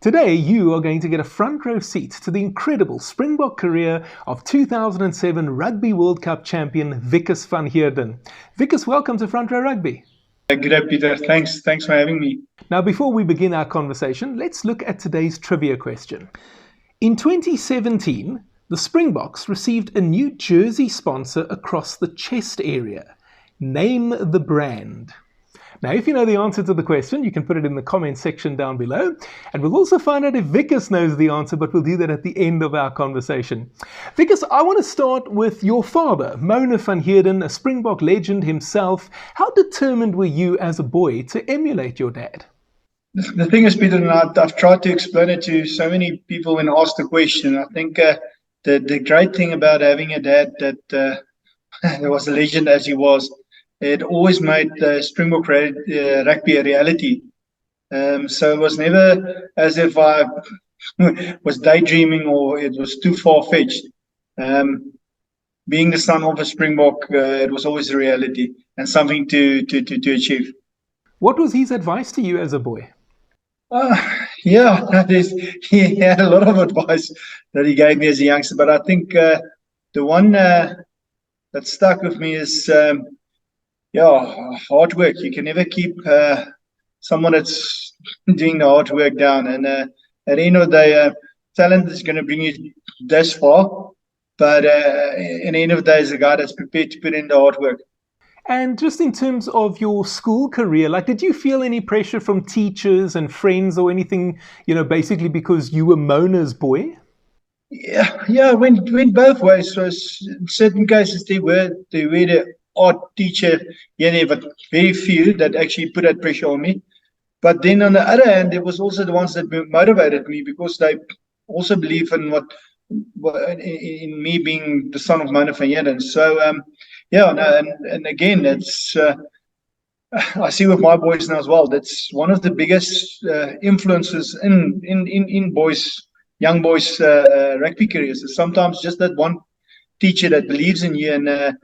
Today, you are going to get a front row seat to the incredible Springbok career of 2007 Rugby World Cup champion Wikus Van Heerden. Wikus, welcome to Front Row Rugby. Good day, Peter. Thanks for having me. Now, before we begin our conversation, let's look at today's trivia question. In 2017, the Springboks received a new jersey sponsor across the chest area. Name the brand. Now, if you know the answer to the question, you can put it in the comment section down below. And we'll also find out if Wikus knows the answer, but we'll do that at the end of our conversation. Wikus, I want to start with your father, Moaner Van Heerden, a Springbok legend himself. How determined were you as a boy to emulate your dad? The thing is, Peter, and I've tried to explain it to so many people when asked the question. I think the great thing about having a dad that was a legend as he was, it always made Springbok rugby a reality. So it was never as if I was daydreaming or it was too far-fetched. Being the son of a Springbok, it was always a reality and something to achieve. What was his advice to you as a boy? He had a lot of advice that he gave me as a youngster, but I think the one that stuck with me is hard work. You can never keep someone that's doing the hard work down. And at the end of the day, talent is going to bring you this far. But at the end of the day, is a guy that's prepared to put in the hard work. And just in terms of your school career, did you feel any pressure from teachers and friends or anything, basically because you were Moaner's boy? Yeah, went both ways. So in certain cases, they were the art teacher, but very few that actually put that pressure on me. But then on the other hand, there was also the ones that motivated me because they also believe in in me being the son of Moaner Van Heerden. So and again, it's I see with my boys now as well. That's one of the biggest influences in young boys' rugby careers. Is sometimes just that one teacher that believes in you and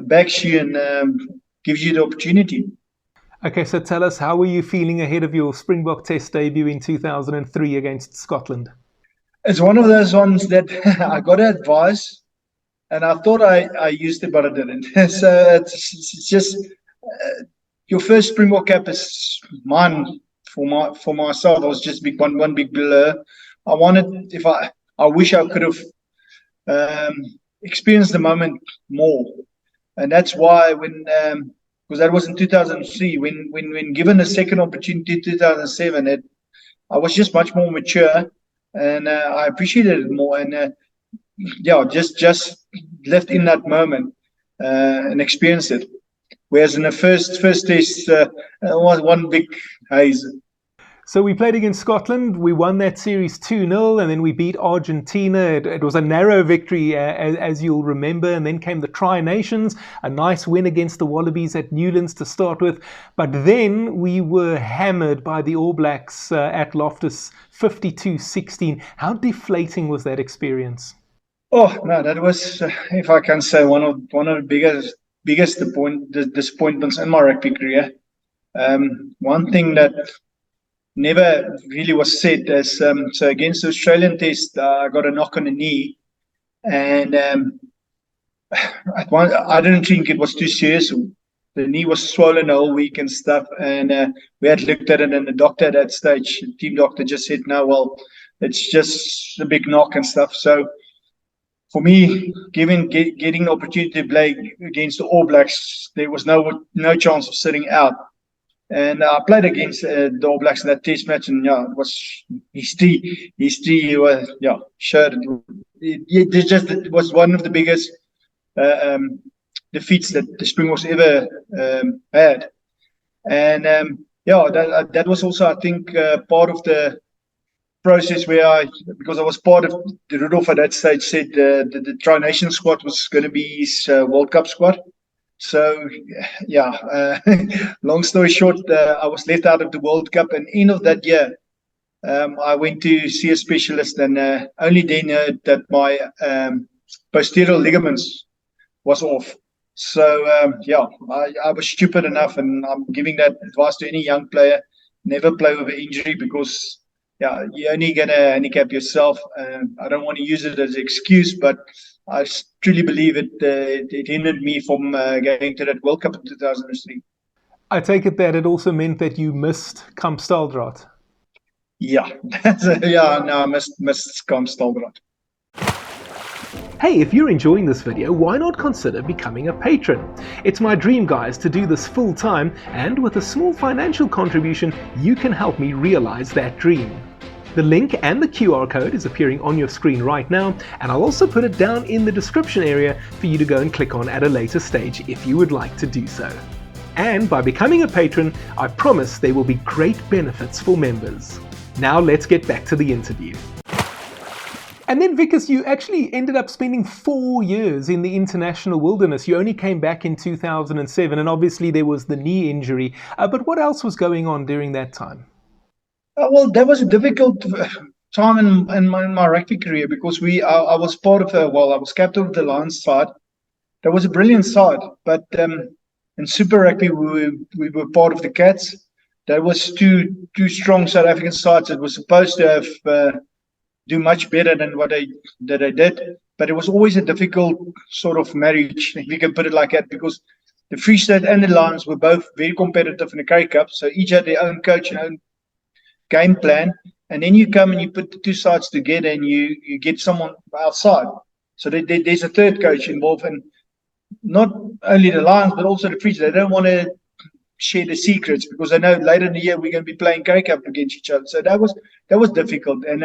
backs you and gives you the opportunity. Okay, so tell us, how were you feeling ahead of your Springbok Test debut in 2003 against Scotland? It's one of those ones that I got advice and I thought I used it, but I didn't. So it's just your first Springbok cap is mine for myself. I was just one big blur. I wish I could have experienced the moment more. And that's why because that was in 2003, when given a second opportunity in 2007, I was just much more mature and I appreciated it more. And just lived in that moment and experienced it. Whereas in the first test, it was one big haze. So we played against Scotland. We won that series 2-0, and then we beat Argentina. It was a narrow victory, as you'll remember. And then came the Tri-Nations, a nice win against the Wallabies at Newlands to start with. But then we were hammered by the All Blacks at Loftus, 52-16. How deflating was that experience? Oh no, that was, if I can say, one of the biggest disappointments in my rugby career. One thing that never really was said is so against the Australian Test, I got a knock on the knee, and I didn't think it was too serious. The knee was swollen the whole week and stuff, and we had looked at it, and the doctor at that stage, the team doctor, just said, "No, well, it's just a big knock and stuff." So for me, getting the opportunity to play against the All Blacks, there was no chance of sitting out. And I played against the All Blacks in that Test match, and it was history. Showed it was one of the biggest defeats that the Springboks ever had, and that was also, I think, part of the process where because I was part of the Rudolph at that stage, said the Tri-Nation squad was going to be his World Cup squad. So, long story short, I was left out of the World Cup, and end of that year, I went to see a specialist, and only then heard that my posterior ligaments was off. So, I was stupid enough, and I'm giving that advice to any young player: never play with an injury, because you're only going to handicap yourself. I don't want to use it as an excuse, but I truly believe it hindered me from going to that World Cup in 2003. I take it that it also meant that you missed Kamp Staldraad. Yeah, I missed Kamp Staldraad. Hey, if you're enjoying this video, why not consider becoming a patron? It's my dream, guys, to do this full time, and with a small financial contribution, you can help me realize that dream. The link and the QR code is appearing on your screen right now, and I'll also put it down in the description area for you to go and click on at a later stage if you would like to do so. And by becoming a patron, I promise there will be great benefits for members. Now let's get back to the interview. And then, Wikus, you actually ended up spending 4 years in the international wilderness. You only came back in 2007, and obviously there was the knee injury. But what else was going on during that time? Well, that was a difficult time in my rugby career, because I was part of I was captain of the Lions side. That was a brilliant side, but in Super Rugby we were part of the Cats. That was two strong South African sides. It was supposed to have do much better than what I did, but it was always a difficult sort of marriage, if you can put it like that, because the Free State and the Lions were both very competitive in the Currie Cup, so each had their own coach and own game plan, and then you come and you put the two sides together and you get someone outside. So there's a third coach involved, and not only the Lions but also the Free State. They don't want to share the secrets because they know later in the year we're going to be playing Currie Cup against each other. So that was difficult, and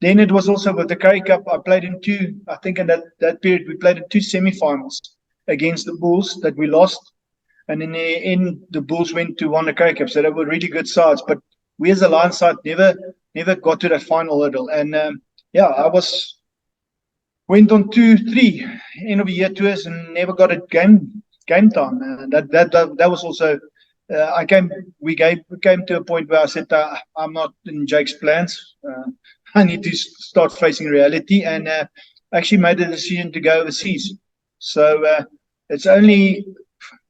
then it was also with the Currie Cup. I played in two. I think in that period we played in two semi-finals against the Bulls that we lost, and in the end the Bulls went to won the Currie Cup. So they were really good sides, but we as a Lions side never got to that final hurdle. And I went on 2-3 end of the year tours and never got a game time. That was also we came to a point where I said I'm not in Jake's plans. I need to start facing reality, and actually made the decision to go overseas. So it's only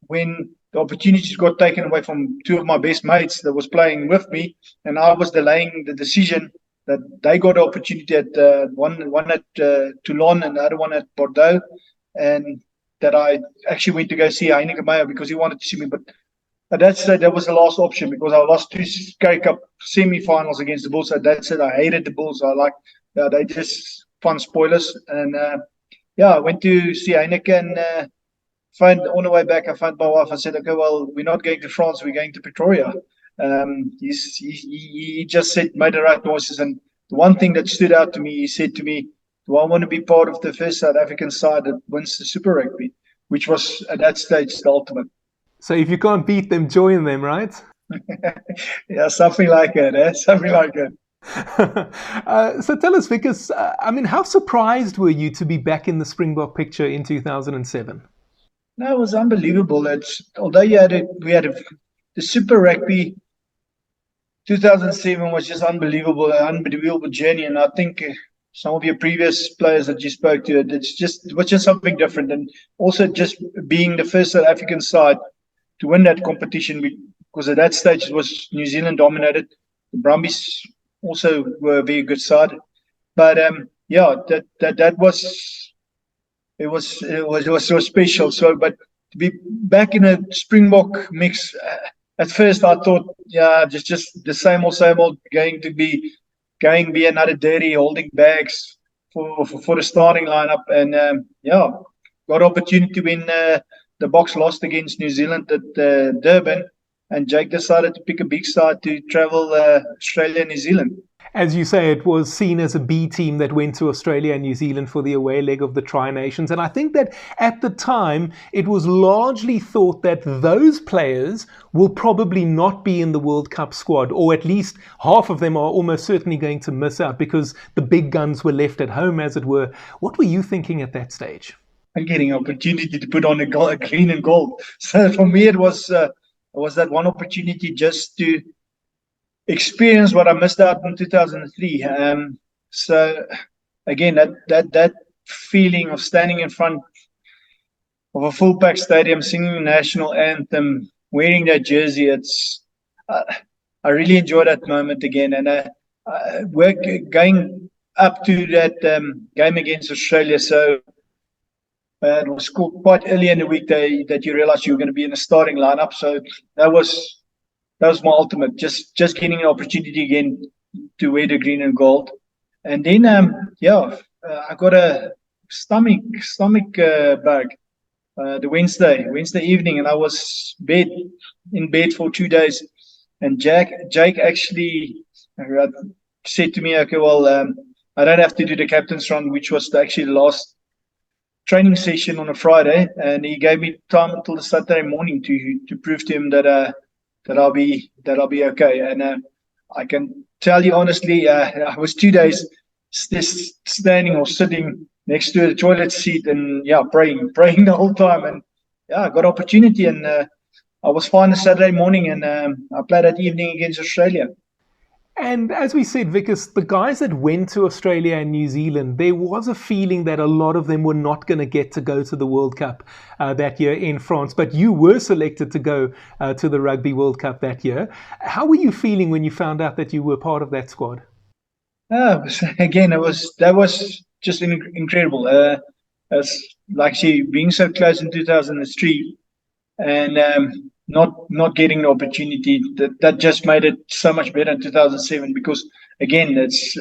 when the opportunities got taken away from two of my best mates that was playing with me, and I was delaying the decision, that they got an opportunity at one at Toulon and the other one at Bordeaux, and that I actually went to go see Heineken because he wanted to see me. But at that stage, that was the last option, because I lost two Currie Cup semi-finals against the Bulls. At that stage, I hated the Bulls. They just fun spoilers. And I went to see Heineken. On the way back, I found my wife. I said, okay, well, we're not going to France. We're going to Pretoria. He just made the right noises. And the one thing that stood out to me, he said to me, do I want to be part of the first South African side that wins the Super Rugby, which was at that stage the ultimate. So if you can't beat them, join them, right? Yeah, something like that. Something like that. So tell us, Wikus, how surprised were you to be back in the Springbok picture in 2007? No, it was unbelievable. Although we had the Super Rugby 2007 was just unbelievable journey, and I think some of your previous players that you spoke to, it was just something different, and also just being the first South African side to win that competition, because at that stage it was New Zealand dominated. The Brumbies also were a very good side, but that was so special. So, but to be back in a Springbok mix, at first I thought, just the same old, going to be another dirty holding bags for the starting lineup, and got opportunity when the Boks lost against New Zealand at Durban, and Jake decided to pick a big side to travel Australia and New Zealand. As you say, it was seen as a B team that went to Australia and New Zealand for the away leg of the Tri-Nations. And I think that at the time, it was largely thought that those players will probably not be in the World Cup squad, or at least half of them are almost certainly going to miss out because the big guns were left at home, as it were. What were you thinking at that stage? I'm getting an opportunity to put on a green and gold. So for me, it was that one opportunity just to experience what I missed out in 2003. So again, that feeling of standing in front of a full packed stadium, singing the national anthem, wearing that jersey, I really enjoyed that moment again. And work going up to that game against Australia. So it was quite early in the week that you realized you were going to be in the starting lineup. So that was my ultimate, just getting an opportunity again to wear the green and gold. And then I got a stomach bug the Wednesday evening, and I was in bed for 2 days. And Jake actually said to me, okay, well, I don't have to do the captain's run, which was actually the last training session on a Friday, and he gave me time until the Saturday morning to prove to him that I'll be okay. And I can tell you honestly, I was 2 days standing or sitting next to the toilet seat and praying the whole time. And I got opportunity, and I was fine the Saturday morning, and I played that evening against Australia. And as we said, Wikus, the guys that went to Australia and New Zealand, there was a feeling that a lot of them were not going to get to go to the World Cup that year in France. But you were selected to go to the Rugby World Cup that year. How were you feeling when you found out that you were part of that squad? That was just incredible. As like being so close in 2003 and not getting the opportunity, that just made it so much better in 2007, because again, it's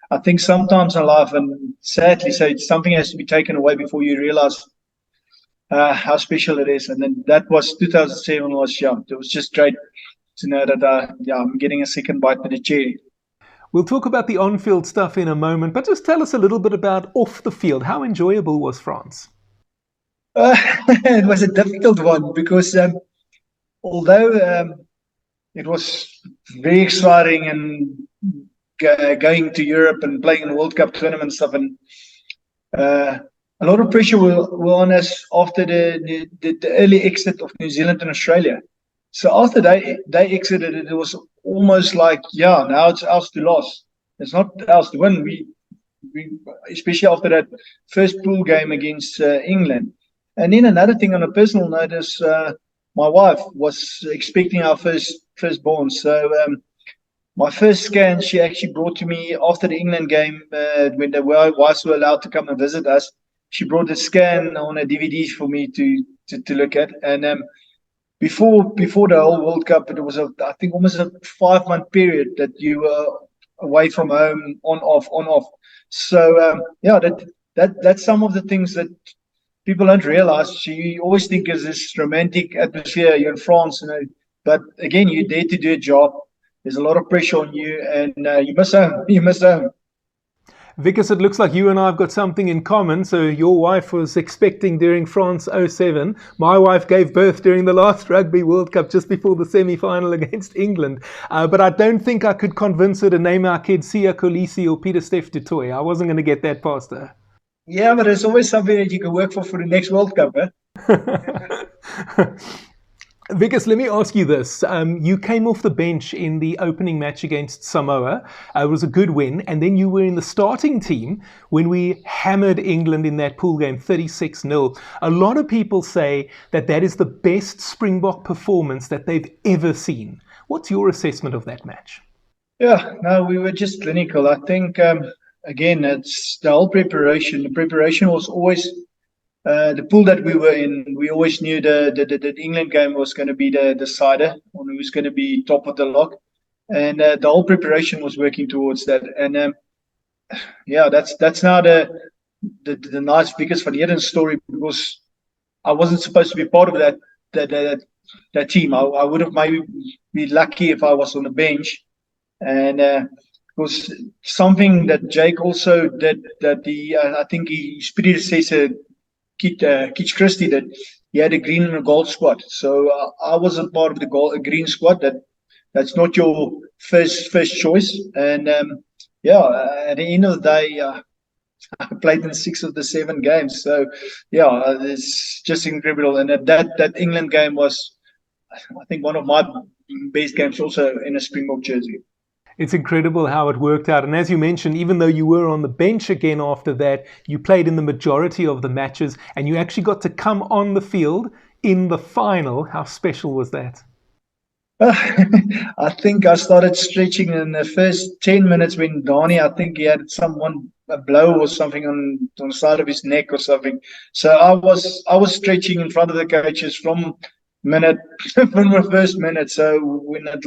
I think sometimes in life, and sadly so, something has to be taken away before you realize how special it is. And then that was 2007 it was just great to know that I'm getting a second bite with the cherry. We'll talk about the on-field stuff in a moment, but just tell us a little bit about off the field. How enjoyable was France? It was a difficult one, because although it was very exciting and going to Europe and playing in the World Cup tournament and stuff, and a lot of pressure were on us after the early exit of New Zealand and Australia. So after they exited, it was almost like, now it's ours to lose. It's not ours to win. We especially after that first pool game against England. And then another thing on a personal note is my wife was expecting our firstborn. So my first scan, she actually brought to me after the England game when the wives were allowed to come and visit us. She brought a scan on a DVD for me to look at. And before the whole World Cup, it was I think almost a 5-month period that you were away from home, on off. So that's some of the things that people don't realize. You always think is this romantic atmosphere. You're in France, but again, you're there to do a job. There's a lot of pressure on you, and you miss home. You miss home. Wikus, it looks like you and I have got something in common. So your wife was expecting during France 07. My wife gave birth during the last Rugby World Cup, just before the semi-final against England. But I don't think I could convince her to name our kid Sia Kolisi or Peter Steph du Toit. I wasn't going to get that past her. Yeah, but there's always something that you can work for the next World Cup, eh? Wikus, let me ask you this. You came off the bench in the opening match against Samoa. It was a good win. And then you were in the starting team when we hammered England in that pool game, 36-0. A lot of people say that is the best Springbok performance that they've ever seen. What's your assessment of that match? Yeah, no, we were just clinical. I think, again, it's the whole preparation. The preparation was always... the pool that we were in, we always knew the England game was going to be the decider, or who was going to be top of the log, and the whole preparation was working towards that. And that's now the nice Wikus Van Heerden story, because I wasn't supposed to be part of that team. I would have maybe been lucky if I was on the bench, and it was something that Jake also did. I think his predecessor, Kitch Christie, that he had a green and a gold squad. So I was a part of the green squad. That's not your first choice. And at the end of the day, I played in 6 of the 7 games. So it's just incredible. And that England game was, I think, one of my best games also in a Springbok jersey. It's incredible how it worked out. And as you mentioned, even though you were on the bench again after that, you played in the majority of the matches and you actually got to come on the field in the final. How special was that? I think I started stretching in the first 10 minutes when Donnie, I think he had a blow or something on the side of his neck or something. So I was stretching in front of the coaches from minute from the first minute. So when it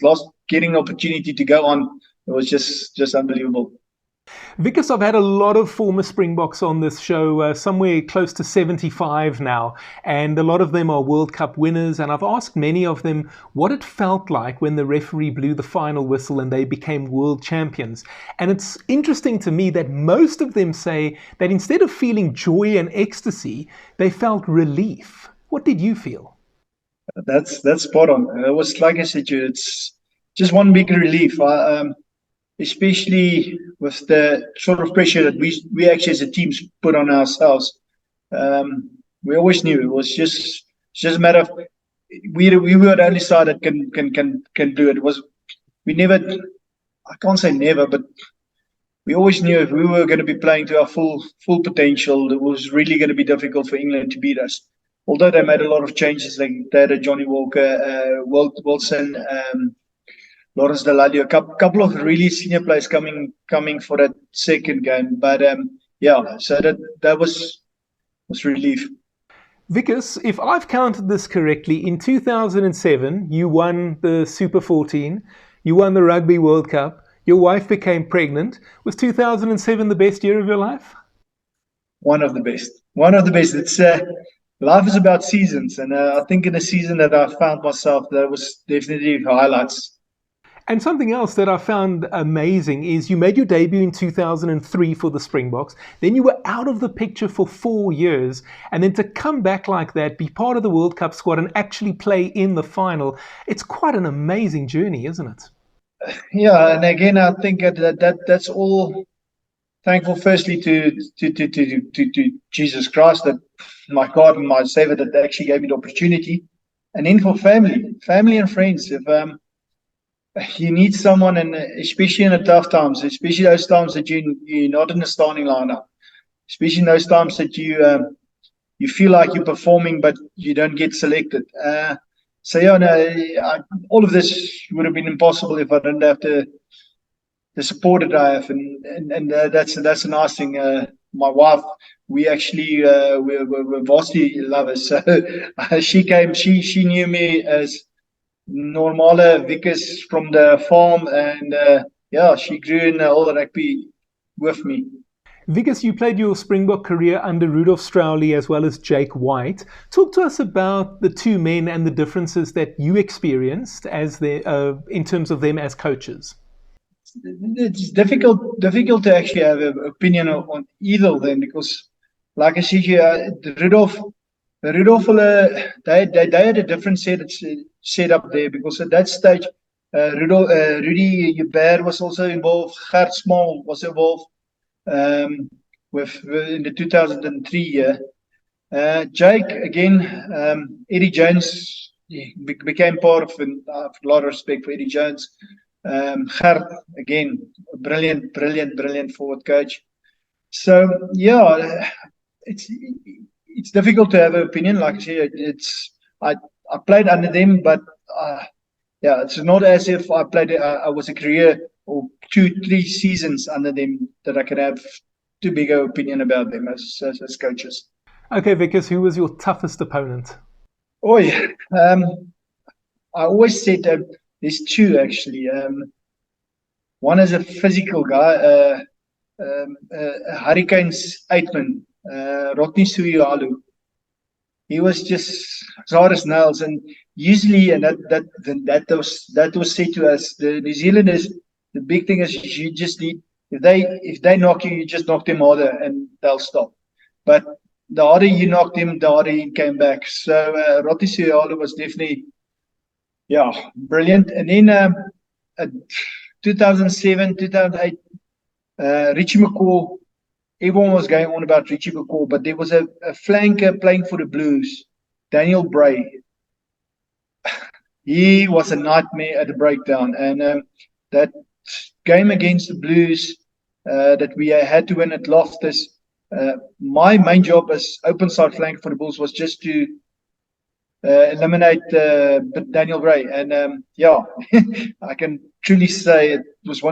lost getting opportunity to go on, it was just unbelievable. Wikus, I've had a lot of former Springboks on this show, somewhere close to 75 now, and a lot of them are World Cup winners, and I've asked many of them what it felt like when the referee blew the final whistle and they became world champions. And it's interesting to me that most of them say that instead of feeling joy and ecstasy, they felt relief. What did you feel? That's spot on. It was like I said to you, it's just one big relief. Especially with the sort of pressure that we actually as a team put on ourselves. We always knew it was just a matter of we were the only side that can do it. It was we never, I can't say never, but we always knew if we were going to be playing to our full potential, it was really going to be difficult for England to beat us. Although they made a lot of changes, like they had a Johnny Walker, Wilson, Lawrence Deladio, a couple of really senior players coming for that second game. But yeah, so that was relief. Wikus, if I've counted this correctly, in 2007 you won the Super 14, you won the Rugby World Cup, your wife became pregnant. Was 2007 the best year of your life? One of the best. It's life is about seasons, and I think in the season that I found myself, that was definitely highlights. And something else that I found amazing is you made your debut in 2003 for the Springboks. Then you were out of the picture for 4 years. And then to come back like that, be part of the World Cup squad and actually play in the final, it's quite an amazing journey, isn't it? Yeah, and again, I think that's all thankful firstly to Jesus Christ, that my God and my Savior, that actually gave me the opportunity. And then for family and friends. If you need someone, and especially in the tough times, especially those times that you're not in the starting lineup, especially in those times that you feel like you're performing but you don't get selected. So yeah, no, all of this would have been impossible if I didn't have the support that I have, and that's a nice thing. My wife, we actually we're varsity lovers, so she knew me as normale Wikus from the farm, and yeah, she grew in all the rugby with me. Wikus, you played your Springbok career under Rudolf Streauli as well as Jake White. Talk to us about the two men and the differences that you experienced as in terms of them as coaches. It's difficult to actually have an opinion on either of them, because, like I said here, Rudolf, they had a different set up there, because at that stage, Rudy Hubert was also involved, Gert Small was involved with in the 2003 year. Jake again, Eddie Jones became part of, and I have a lot of respect for Eddie Jones. Gert again, brilliant forward coach. So yeah, it's difficult to have an opinion. Like I said, I played under them, but yeah, it's not as if I played. I was a career or 2-3 seasons under them that I can have too big an opinion about them as coaches. Okay, Wikus, who was your toughest opponent? Oh yeah, I always said that there's two actually. One is a physical guy, Hurricanes 8-man, Rodney Suialu. He was just as hard as nails, and usually, and that was said to us, the New Zealanders. The big thing is you just need, if they knock you, you just knock them harder and they'll stop. But the harder you knocked him, the harder he came back. So Rodney Suialu was definitely, yeah, brilliant. And then 2007, 2008, Richie McCaw. Everyone was going on about Richie McCaw, but there was a flanker playing for the Blues, Daniel Bray. He was a nightmare at the breakdown. And that game against the Blues that we had to win at Loftus, my main job as open side flank for the Bulls was just to eliminate Daniel Gray. And yeah, I can truly say it was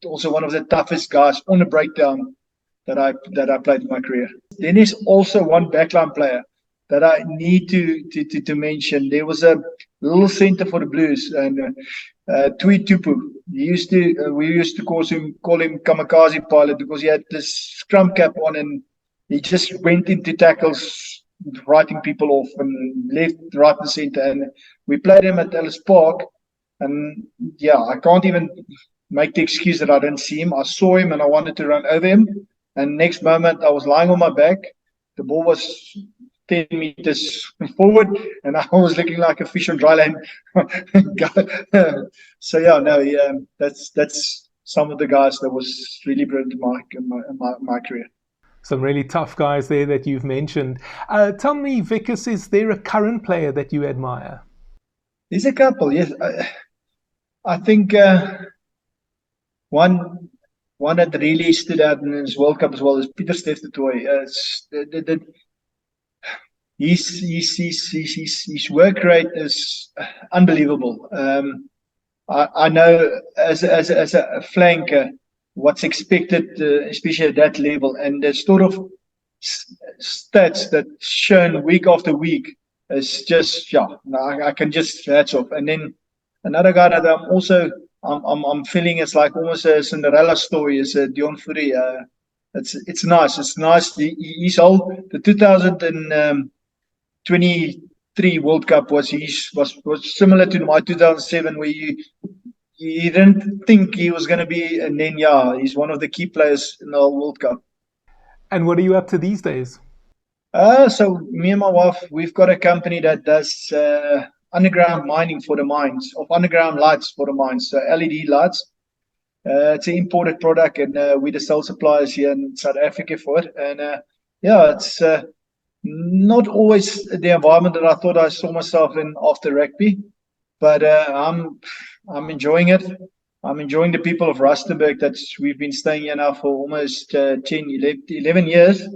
also one of the toughest guys on the breakdown that I played in my career. Then there's also one backline player that I need to mention. There was a little centre for the Blues, and Tui Tupu. We used to call him kamikaze pilot because he had this scrum cap on and he just went into tackles, writing people off and left, right, and centre. And we played him at Ellis Park, and yeah, I can't even make the excuse that I didn't see him. I saw him and I wanted to run over him. And next moment, I was lying on my back. The ball was 10 meters forward, and I was looking like a fish on dry land. So yeah, no, that's some of the guys that was really brilliant in my career. Some really tough guys there that you've mentioned. Tell me, Wikus, is there a current player that you admire? There's a couple, yes. I think one that really stood out in this World Cup as well is Pieter Stef du Toit. His work rate is unbelievable. I know as a flanker what's expected, especially at that level, and the sort of stats that shown week after week is just, yeah, I can just hats off. And then another guy that I'm feeling it's like almost a Cinderella story is Dion Fourie. It's nice. It's nice. He's old. The 2023 World Cup was similar to my 2007, where you didn't think he was going to be, and then yeah, he's one of the key players in the whole World Cup. And what are you up to these days? So me and my wife, we've got a company that does underground mining for the mines, of underground lights for the mines, so LED lights. It's an imported product, and we're the sole suppliers here in South Africa for it. And yeah, it's not always the environment that I thought I saw myself in after rugby, but I'm enjoying it. I'm enjoying the people of Rustenburg. We've been staying here now for almost 10, 11 years.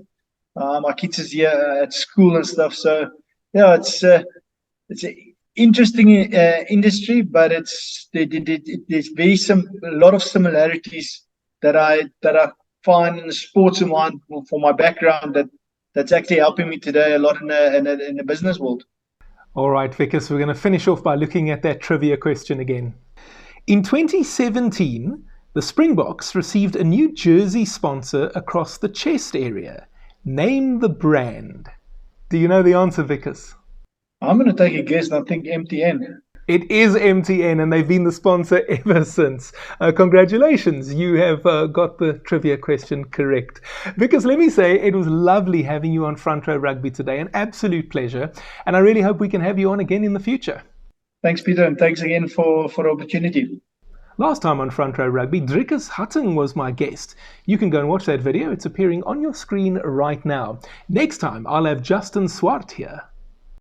My kids is here at school and stuff. So yeah, it's an interesting industry, but there's a lot of similarities that I find in the sports environment for my background that's actually helping me today a lot in the business world. All right, Wikus, we're going to finish off by looking at that trivia question again. In 2017, the Springboks received a new jersey sponsor across the chest area. Name the brand. Do you know the answer, Wikus? I'm going to take a guess, and I think MTN. It is MTN, and they've been the sponsor ever since. Congratulations, you have got the trivia question correct. Wikus, let me say, it was lovely having you on Front Row Rugby today, an absolute pleasure, and I really hope we can have you on again in the future. Thanks, Peter, and thanks again for the opportunity. Last time on Front Row Rugby, Wikus Hutting was my guest. You can go and watch that video. It's appearing on your screen right now. Next time, I'll have Justin Swart here.